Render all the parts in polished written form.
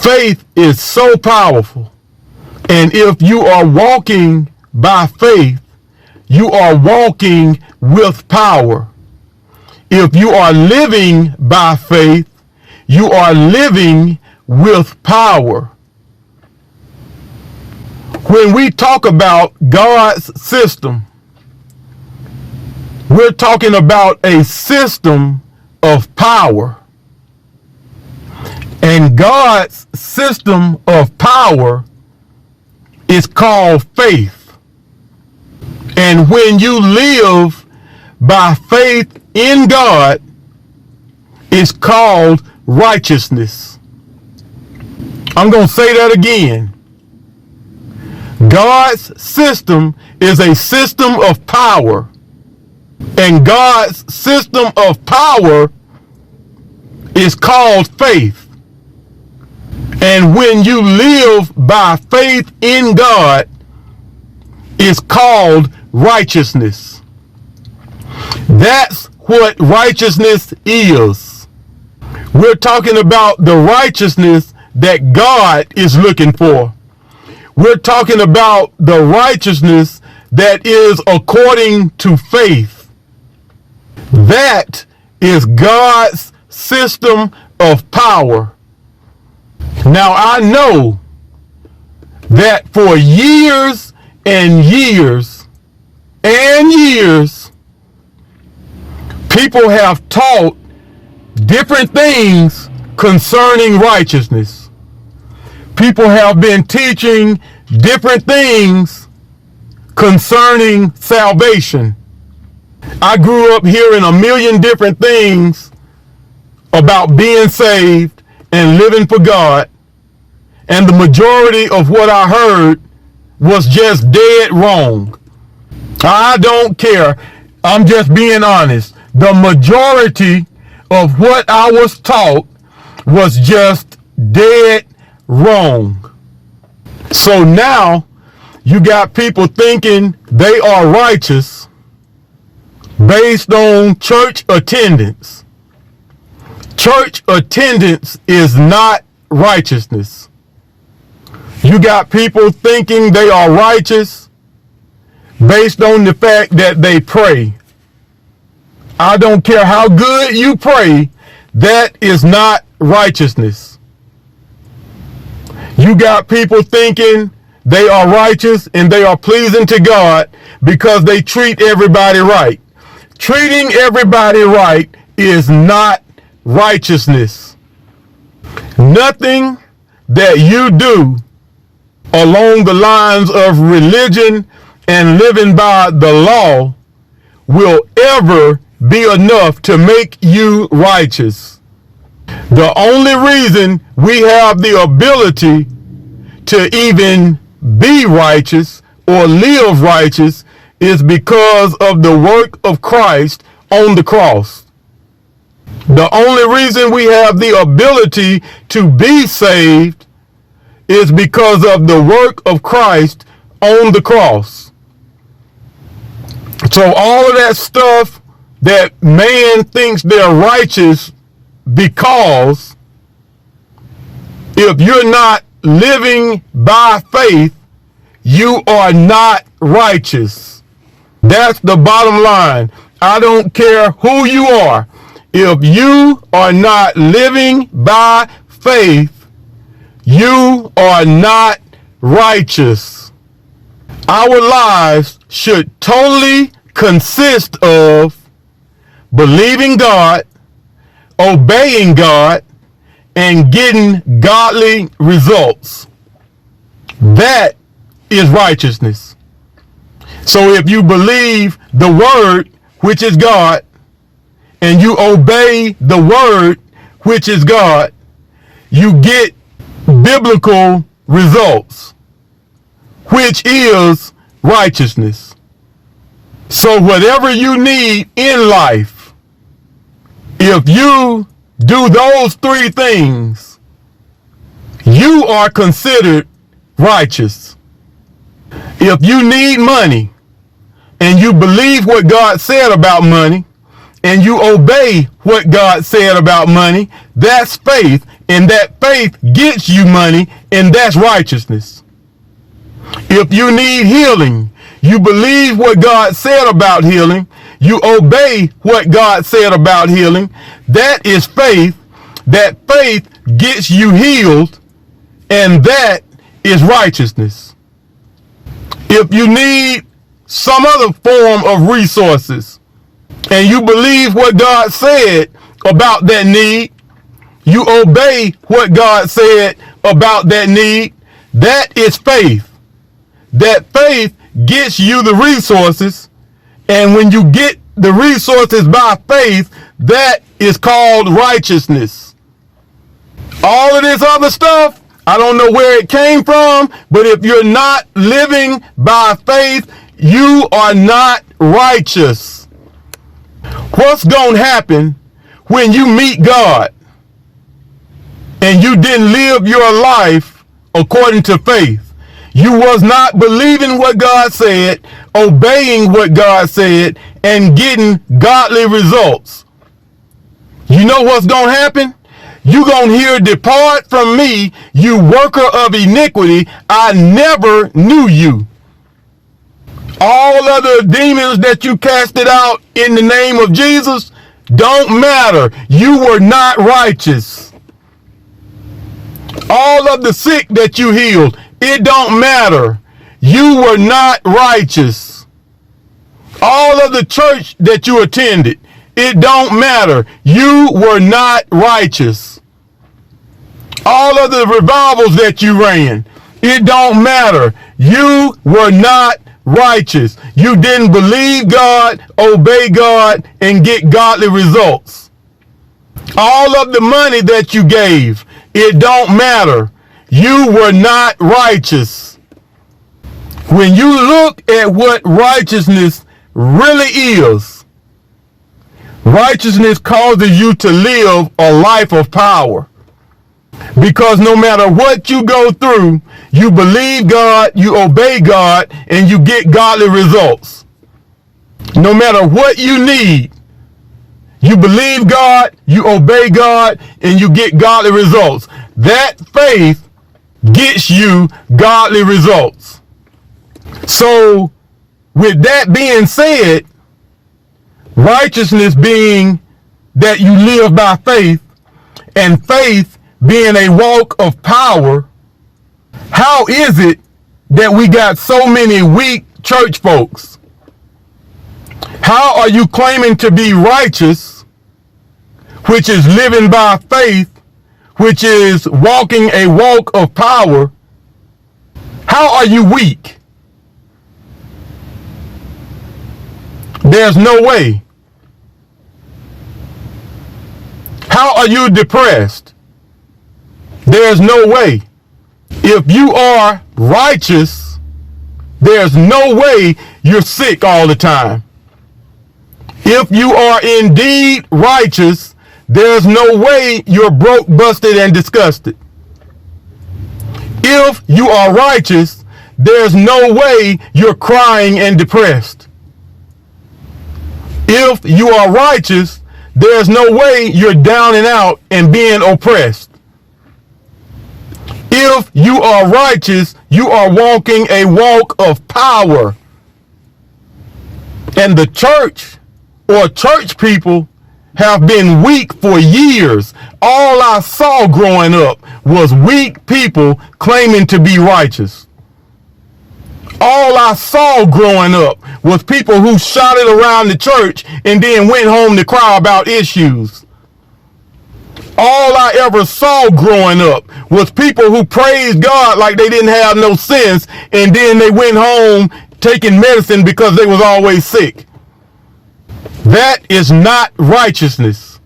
Faith is so powerful. And if you are walking by faith, you are walking with power. If you are living by faith, you are living with power. When we talk about God's system, we're talking about a system of power. And God's system of power is called faith. And when you live by faith in God, it's called righteousness. I'm going to say that again. God's system is a system of power. And God's system of power is called faith. And when you live by faith in God, it's called righteousness. That's what righteousness is. We're talking about the righteousness that God is looking for. We're talking about the righteousness that is according to faith. That is God's system of power. Now, I know that for years and years and years, people have taught different things concerning righteousness. People have been teaching different things concerning salvation. I grew up hearing a million different things about being saved and living for God, and the majority of what I heard was just dead wrong. I don't care. I'm just being honest. The majority of what I was taught was just dead wrong. So now you got people thinking they are righteous based on church attendance. Church attendance is not righteousness. You got people thinking they are righteous based on the fact that they pray. I don't care how good you pray, that is not righteousness. You got people thinking they are righteous and they are pleasing to God because they treat everybody right. Treating everybody right is not righteousness. Nothing that you do along the lines of religion and living by the law will ever be enough to make you righteous. The only reason we have the ability to even be righteous or live righteous is because of the work of Christ on the cross. The only reason we have the ability to be saved is because of the work of Christ on the cross. So all of that stuff that man thinks they're righteous because, if you're not living by faith, you are not righteous. That's the bottom line. I don't care who you are. If you are not living by faith, you are not righteous. Our lives should totally consist of believing God, obeying God, and getting godly results. That is righteousness. So if you believe the word, which is God, and you obey the word, which is God, you get biblical results, which is righteousness. So whatever you need in life, if you do those three things, you are considered righteous. If you need money and you believe what God said about money and you obey what God said about money, that's faith, and that faith gets you money, and that's righteousness. If you need healing, you believe what God said about healing, you obey what God said about healing, that is faith. That faith gets you healed, and that is righteousness. If you need some other form of resources, and you believe what God said about that need, you obey what God said about that need, that is faith. That faith gets you the resources, and when you get the resources by faith, that is called righteousness. All of this other stuff, I don't know where it came from, but if you're not living by faith, you are not righteous. What's going to happen when you meet God and you didn't live your life according to faith? You was not believing what God said, obeying what God said, and getting godly results. You know what's going to happen? You're going to hear, "Depart from me, you worker of iniquity. I never knew you." All of the demons that you casted out in the name of Jesus don't matter. You were not righteous. All of the sick that you healed, it don't matter. You were not righteous. All of the church that you attended, it don't matter. You were not righteous. All of the revivals that you ran, it don't matter. You were not righteous. You didn't believe God, obey God, and get godly results. All of the money that you gave, it don't matter. You were not righteous. When you look at what righteousness really is, righteousness causes you to live a life of power. Because no matter what you go through, you believe God, you obey God, and you get godly results. No matter what you need, you believe God, you obey God, and you get godly results. That faith gets you godly results. So, with that being said, righteousness being that you live by faith, and faith being a walk of power, how is it that we got so many weak church folks? How are you claiming to be righteous, which is living by faith, which is walking a walk of power? How are you weak? There's no way. How are you depressed? There's no way. If you are righteous, there's no way you're sick all the time. If you are indeed righteous, there's no way you're broke, busted, and disgusted. If you are righteous, there's no way you're crying and depressed. If you are righteous, there's no way you're down and out and being oppressed. If you are righteous, you are walking a walk of power. And the church or church people have been weak for years. All I saw growing up was weak people claiming to be righteous. All I saw growing up was people who shouted around the church and then went home to cry about issues. All I ever saw growing up was people who praised God like they didn't have no sense, and then they went home taking medicine because they was always sick. That is not righteousness.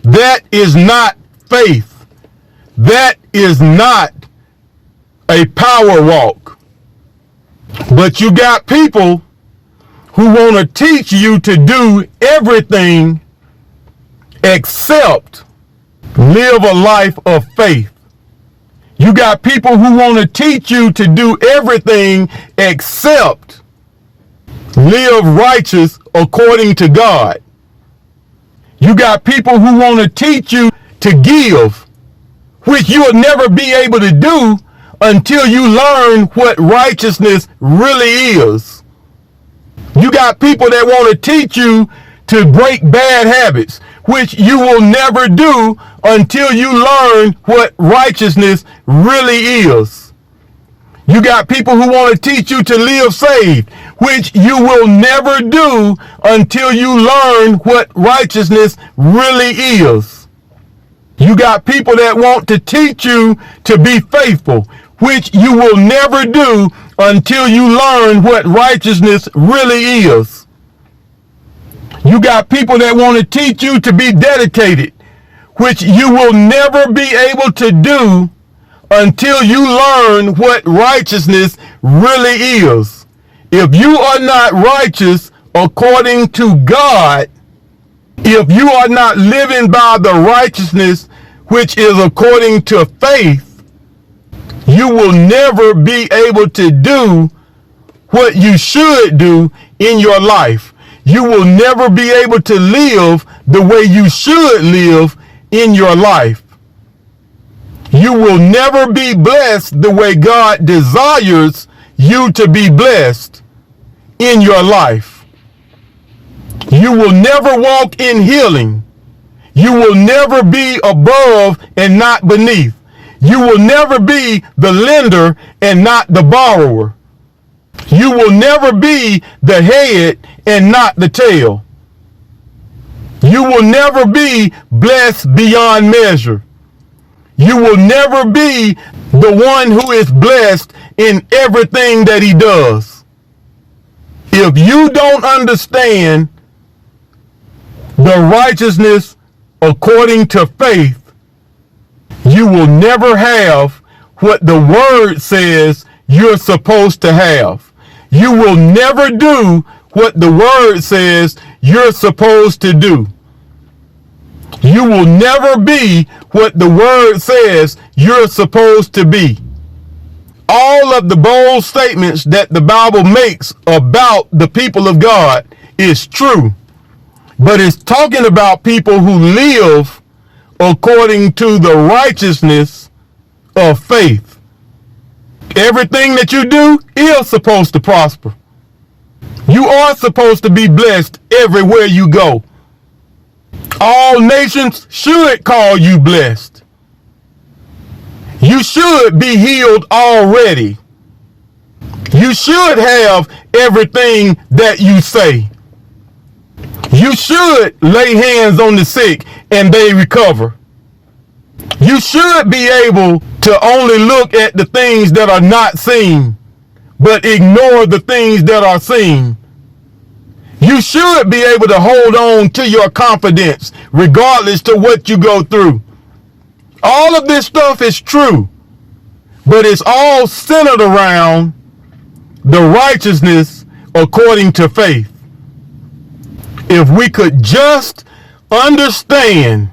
That is not faith. That is not a power walk. But you got people who want to teach you to do everything except live a life of faith. You got people who want to teach you to do everything except live righteous according to God. You got people who want to teach you to give, which you will never be able to do until you learn what righteousness really is. You got people that want to teach you to break bad habits, which you will never do until you learn what righteousness really is. You got people who want to teach you to live saved, which you will never do until you learn what righteousness really is. You got people that want to teach you to be faithful, which you will never do until you learn what righteousness really is. You got people that want to teach you to be dedicated, which you will never be able to do until you learn what righteousness really is. If you are not righteous according to God, if you are not living by the righteousness which is according to faith, you will never be able to do what you should do in your life. You will never be able to live the way you should live in your life. You will never be blessed the way God desires you to be blessed in your life. You will never walk in healing. You will never be above and not beneath. You will never be the lender and not the borrower. You will never be the head and not the tail. You will never be blessed beyond measure. You will never be the one who is blessed in everything that he does. If you don't understand the righteousness according to faith, you will never have what the word says you're supposed to have. You will never do what the word says you're supposed to do. You will never be what the word says you're supposed to be. All of the bold statements that the Bible makes about the people of God is true, but it's talking about people who live according to the righteousness of faith. Everything that you do is supposed to prosper. You are supposed to be blessed everywhere you go. All nations should call you blessed. You should be healed already. You should have everything that you say. You should lay hands on the sick and they recover. You should be able to only look at the things that are not seen, but ignore the things that are seen. You should be able to hold on to your confidence regardless to what you go through. All of this stuff is true, but it's all centered around the righteousness according to faith. If we could just understand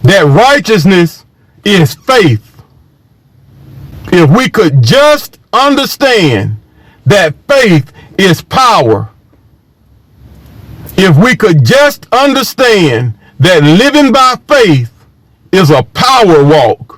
that righteousness is faith, if we could just understand that faith is power, if we could just understand that living by faith is a power walk,